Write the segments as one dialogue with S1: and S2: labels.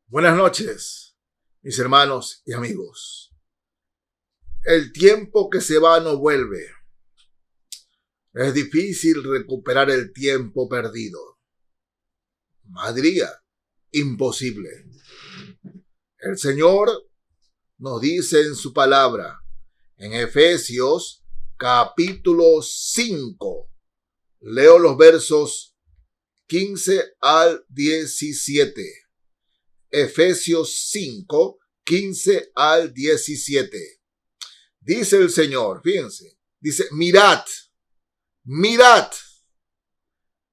S1: Buenas noches, mis hermanos y amigos. El tiempo que se va no vuelve. Es difícil recuperar el tiempo perdido. Más diría, imposible. El Señor nos dice en su palabra, en Efesios capítulo 5, leo los versos 15 al 17. Efesios 5, 15 al 17. Dice el Señor, fíjense, dice, mirad,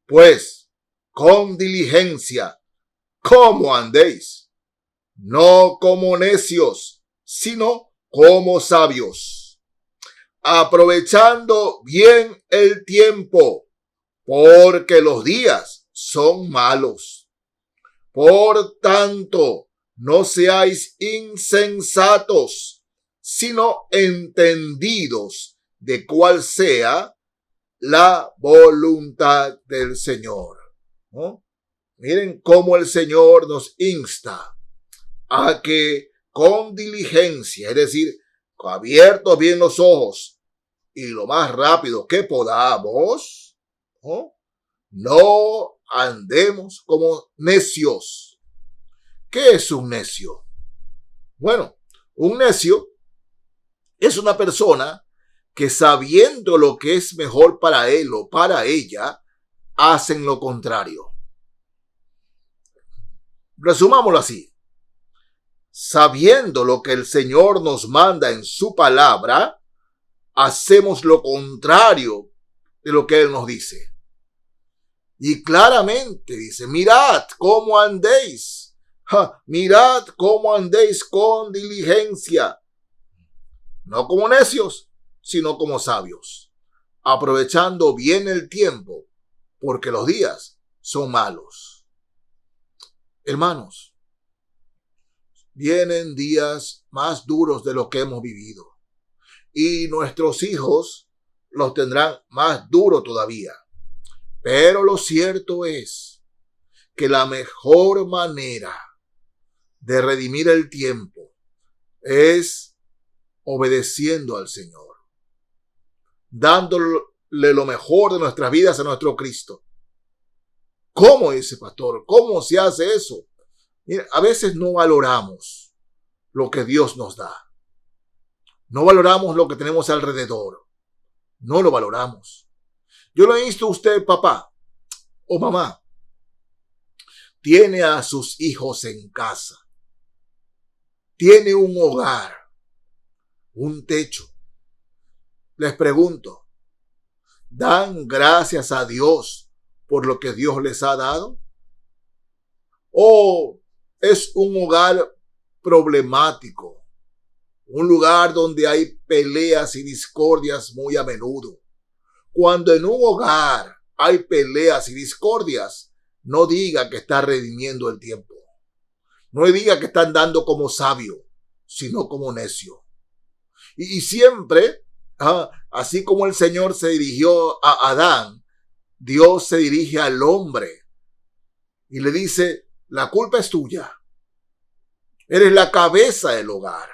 S1: pues, con diligencia, cómo andéis, no como necios, sino como sabios, aprovechando bien el tiempo, porque los días son malos. Por tanto, no seáis insensatos, sino entendidos de cuál sea la voluntad del Señor. ¿No? Miren cómo el Señor nos insta a que con diligencia, es decir, abiertos bien los ojos y lo más rápido que podamos, no andemos como necios. ¿Qué es un necio? Bueno, un necio es una persona que sabiendo lo que es mejor para él o para ella, hacen lo contrario. Resumámoslo así. Sabiendo lo que el Señor nos manda en su palabra, hacemos lo contrario de lo que Él nos dice. Y claramente dice, mirad cómo andéis. Mirad cómo andéis con diligencia. No como necios, sino como sabios. Aprovechando bien el tiempo, porque los días son malos. Hermanos, vienen días más duros de lo que hemos vivido. Y nuestros hijos los tendrán más duro todavía. Pero lo cierto es que la mejor manera de redimir el tiempo es obedeciendo al Señor, dándole lo mejor de nuestras vidas a nuestro Cristo. ¿Cómo dice pastor? ¿Cómo se hace eso? Mira, a veces no valoramos lo que Dios nos da. No valoramos lo que tenemos alrededor. No lo valoramos. Yo le insto a usted, papá o mamá, tiene a sus hijos en casa, tiene un hogar, un techo. Les pregunto, ¿dan gracias a Dios por lo que Dios les ha dado? ¿O es un hogar problemático, un lugar donde hay peleas y discordias muy a menudo? Cuando en un hogar hay peleas y discordias, no diga que está redimiendo el tiempo. No diga que está andando como sabio, sino como necio. Y siempre, así como el Señor se dirigió a Adán, Dios se dirige al hombre y le dice, la culpa es tuya. Eres la cabeza del hogar.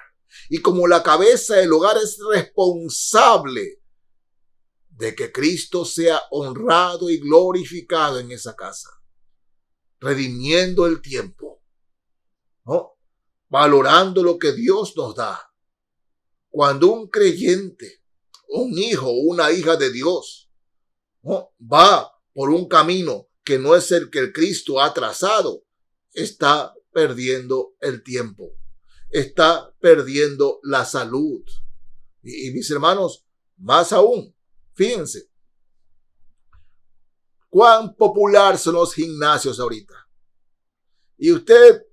S1: Y como la cabeza del hogar es responsable de que Cristo sea honrado y glorificado en esa casa, redimiendo el tiempo, ¿no? Valorando lo que Dios nos da. Cuando un creyente, un hijo o una hija de Dios, ¿no?, va por un camino que no es el que el Cristo ha trazado, está perdiendo el tiempo, está perdiendo la salud. Y mis hermanos, más aún, fíjense, cuán popular son los gimnasios ahorita. Y usted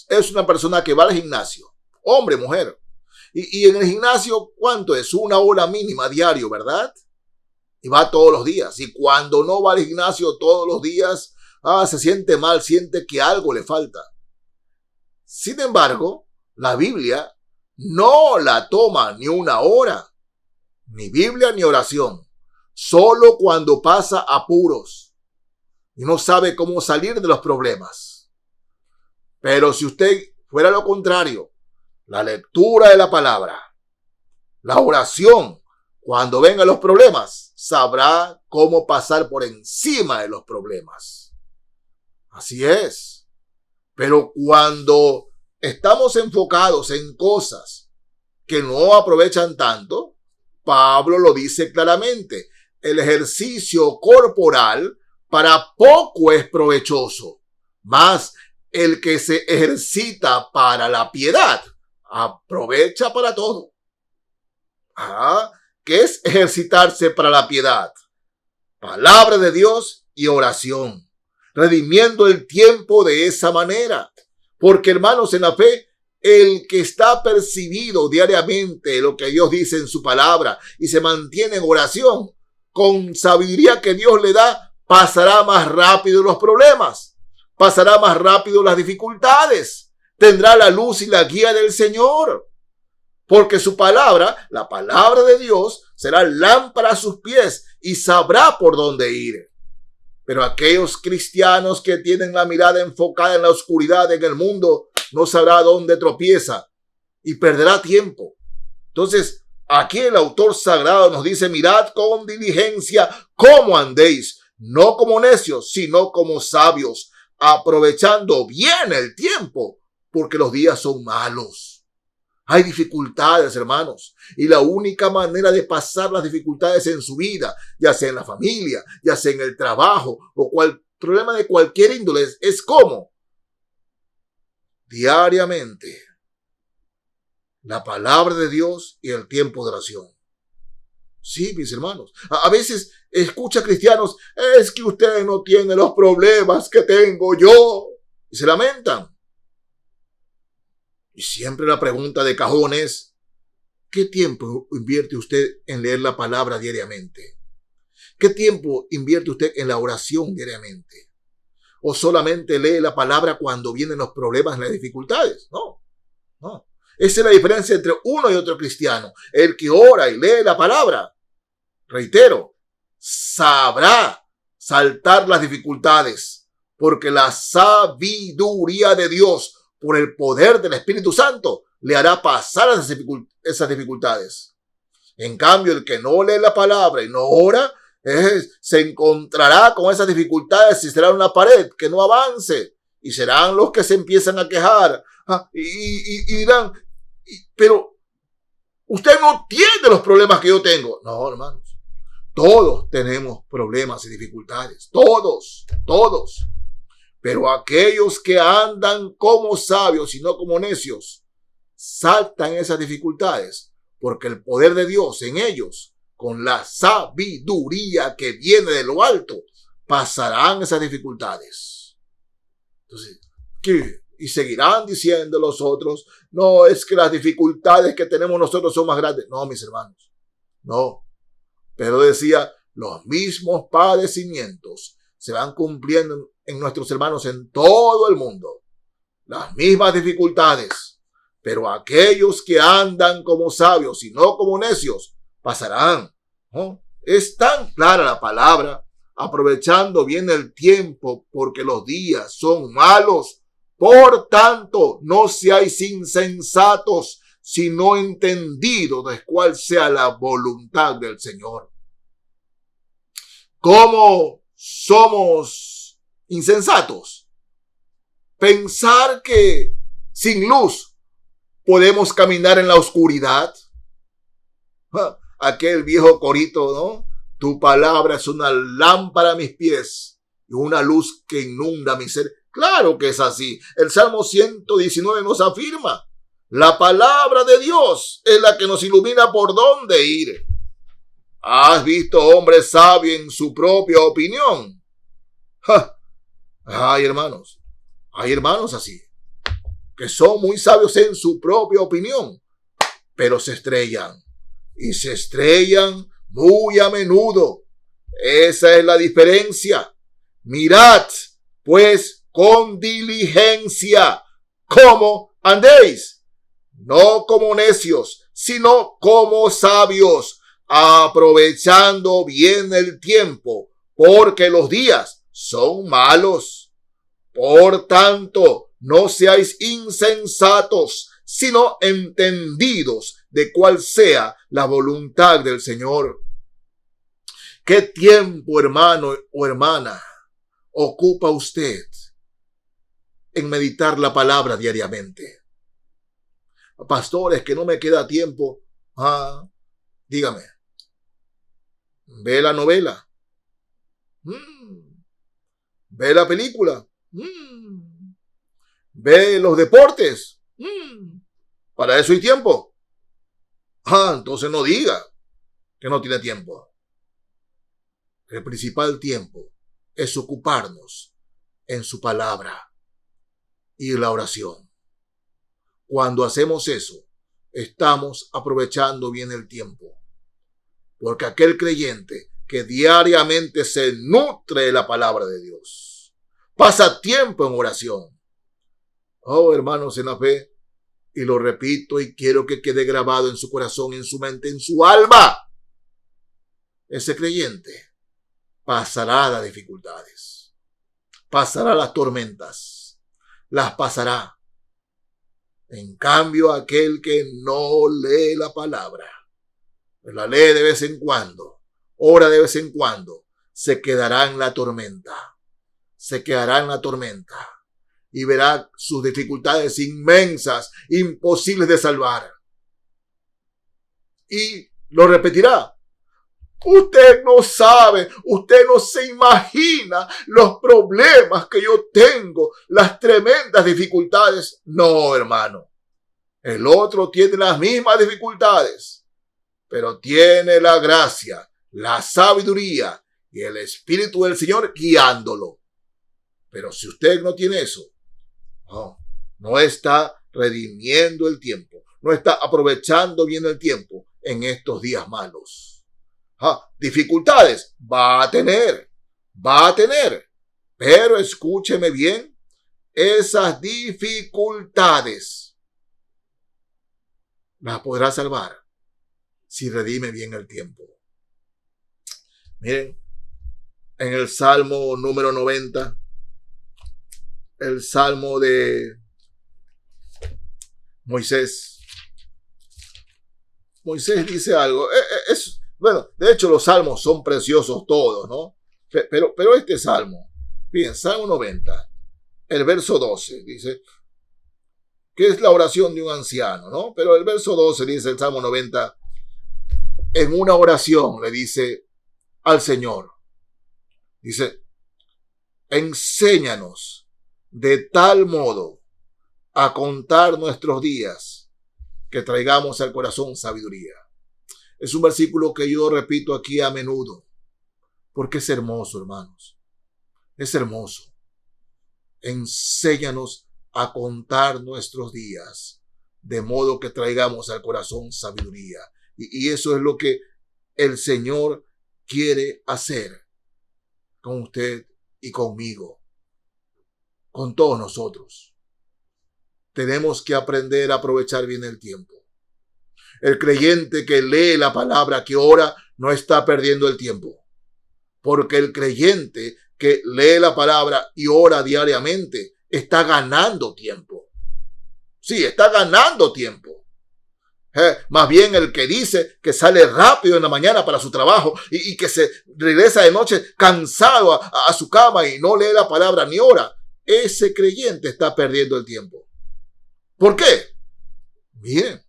S1: es una persona que va al gimnasio, hombre, mujer. Y en el gimnasio, ¿cuánto es? 1 hora mínima diario, ¿verdad? Y va todos los días. Y cuando no va al gimnasio todos los días, se siente mal, siente que algo le falta. Sin embargo, la Biblia no la toma ni 1 hora. Ni Biblia ni oración. Solo cuando pasa apuros y no sabe cómo salir de los problemas. Pero si usted fuera lo contrario, la lectura de la palabra, la oración, cuando vengan los problemas, sabrá cómo pasar por encima de los problemas. Así es. Pero cuando estamos enfocados en cosas que no aprovechan tanto, Pablo lo dice claramente, el ejercicio corporal para poco es provechoso, mas el que se ejercita para la piedad aprovecha para todo. ¿Qué es ejercitarse para la piedad? Palabra de Dios y oración, redimiendo el tiempo de esa manera. Porque, hermanos, en la fe, el que está percibido diariamente lo que Dios dice en su palabra y se mantiene en oración, con sabiduría que Dios le da, pasará más rápido los problemas, pasará más rápido las dificultades, tendrá la luz y la guía del Señor. Porque su palabra, la palabra de Dios, será lámpara a sus pies y sabrá por dónde ir. Pero aquellos cristianos que tienen la mirada enfocada en la oscuridad en el mundo, no sabrá dónde tropieza y perderá tiempo. Entonces, aquí el autor sagrado nos dice, mirad con diligencia cómo andéis, no como necios, sino como sabios, aprovechando bien el tiempo, porque los días son malos. Hay dificultades, hermanos, y la única manera de pasar las dificultades en su vida, ya sea en la familia, ya sea en el trabajo o problema de cualquier índole, es como diariamente la palabra de Dios y el tiempo de oración. Sí, mis hermanos, a veces escucha cristianos, es que usted no tiene los problemas que tengo yo, y se lamentan. Y siempre la pregunta de cajón es, ¿qué tiempo invierte usted en leer la palabra diariamente? ¿Qué tiempo invierte usted en la oración diariamente? ¿O solamente lee la palabra cuando vienen los problemas y las dificultades? No. Esa es la diferencia entre uno y otro cristiano. El que ora y lee la palabra, reitero, sabrá saltar las dificultades, porque la sabiduría de Dios, por el poder del Espíritu Santo, le hará pasar esas dificultades. En cambio, el que no lee la palabra y no ora, se encontrará con esas dificultades y será una pared que no avance. Y serán los que se empiezan a quejar y dirán, pero usted no tiene los problemas que yo tengo. No, hermanos, todos tenemos problemas y dificultades. Todos. Pero aquellos que andan como sabios y no como necios, saltan esas dificultades, porque el poder de Dios en ellos, con la sabiduría que viene de lo alto, pasarán esas dificultades. Entonces, ¿qué? Y seguirán diciendo los otros, no, es que las dificultades que tenemos nosotros son más grandes. No, mis hermanos, no. Pero decía, los mismos padecimientos se van cumpliendo en nuestros hermanos en todo el mundo. Las mismas dificultades. Pero aquellos que andan como sabios y no como necios, pasarán. ¿No? Es tan clara la palabra, aprovechando bien el tiempo, porque los días son malos. Por tanto, no seáis insensatos, sino entendidos de cuál sea la voluntad del Señor. ¿Cómo somos insensatos? Pensar que sin luz podemos caminar en la oscuridad. Aquel viejo corito, ¿no? Tu palabra es una lámpara a mis pies y una luz que inunda mi ser. Claro que es así. El Salmo 119 nos afirma, la palabra de Dios es la que nos ilumina por dónde ir. ¿Has visto hombre sabio en su propia opinión? Hay hermanos así, que son muy sabios en su propia opinión, pero se estrellan. Y se estrellan muy a menudo. Esa es la diferencia. Mirad, pues, con diligencia cómo andéis, no como necios, sino como sabios, aprovechando bien el tiempo, porque los días son malos. Por tanto, no seáis insensatos, sino entendidos de cuál sea la voluntad del Señor. ¿Qué tiempo, hermano o hermana, ocupa usted en meditar la palabra diariamente? Pastores, que no me queda tiempo. Dígame, ¿ve la novela? ¿Ve la película? ¿Ve los deportes? ¿Para eso hay tiempo? Entonces no diga que no tiene tiempo. El principal tiempo es ocuparnos en su palabra y en la oración. Cuando hacemos eso, estamos aprovechando bien el tiempo. Porque aquel creyente que diariamente se nutre de la palabra de Dios, pasa tiempo en oración. Hermanos en la fe, y lo repito y quiero que quede grabado en su corazón, en su mente, en su alma. Ese creyente pasará las dificultades, pasará las tormentas, las pasará. En cambio, aquel que no lee la palabra, pues la lee de vez en cuando, ora de vez en cuando, se quedará en la tormenta, y verá sus dificultades inmensas, imposibles de salvar. Y lo repetirá. Usted no sabe, usted no se imagina los problemas que yo tengo, las tremendas dificultades. No, hermano. El otro tiene las mismas dificultades, pero tiene la gracia, la sabiduría y el Espíritu del Señor guiándolo. Pero si usted no tiene eso, no está redimiendo el tiempo, no está aprovechando bien el tiempo en estos días malos. Dificultades va a tener, pero escúcheme bien, esas dificultades las podrá salvar si redime bien el tiempo. Miren, en el Salmo número 90, el Salmo de Moisés dice algo, bueno, de hecho los salmos son preciosos todos, ¿no? Pero este salmo, bien, Salmo 90, el verso 12, dice, que es la oración de un anciano, ¿no? Pero el verso 12 dice el Salmo 90, en una oración le dice al Señor, dice, enséñanos de tal modo a contar nuestros días que traigamos al corazón sabiduría. Es un versículo que yo repito aquí a menudo, porque es hermoso, hermanos. Es hermoso. Enséñanos a contar nuestros días, de modo que traigamos al corazón sabiduría. Y eso es lo que el Señor quiere hacer con usted y conmigo, con todos nosotros. Tenemos que aprender a aprovechar bien el tiempo. El creyente que lee la palabra, que ora, no está perdiendo el tiempo. Porque el creyente que lee la palabra y ora diariamente está ganando tiempo. Sí, está ganando tiempo. Más bien el que dice que sale rápido en la mañana para su trabajo y que se regresa de noche cansado a su cama y no lee la palabra ni ora, ese creyente está perdiendo el tiempo. ¿Por qué? Miren,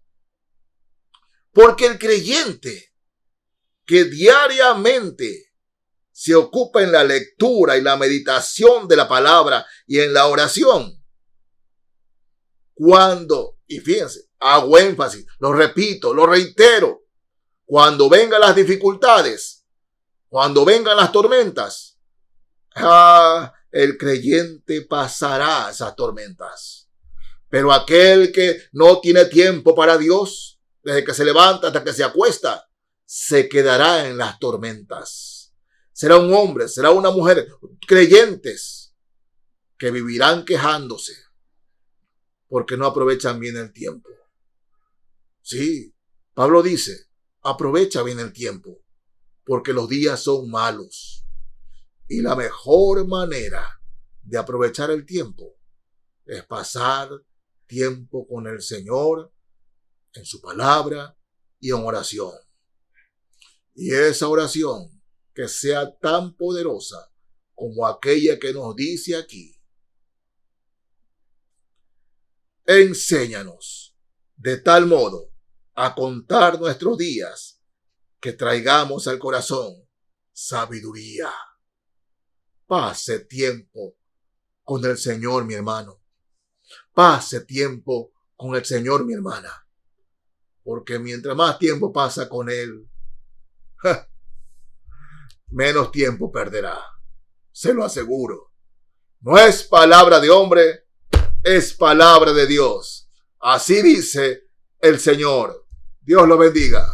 S1: porque el creyente que diariamente se ocupa en la lectura y la meditación de la palabra y en la oración, y fíjense, hago énfasis, lo repito, lo reitero, cuando vengan las dificultades, cuando vengan las tormentas, el creyente pasará esas tormentas. Pero aquel que no tiene tiempo para Dios, desde que se levanta hasta que se acuesta, se quedará en las tormentas. Será un hombre, será una mujer, creyentes, que vivirán quejándose porque no aprovechan bien el tiempo. Sí, Pablo dice, aprovecha bien el tiempo, porque los días son malos. Y la mejor manera de aprovechar el tiempo es pasar tiempo con el Señor en su palabra y en oración. Y esa oración que sea tan poderosa como aquella que nos dice aquí. Enséñanos de tal modo a contar nuestros días que traigamos al corazón sabiduría. Pase tiempo con el Señor, mi hermano. Pase tiempo con el Señor, mi hermana. Porque mientras más tiempo pasa con Él, menos tiempo perderá. Se lo aseguro. No es palabra de hombre, es palabra de Dios. Así dice el Señor. Dios lo bendiga.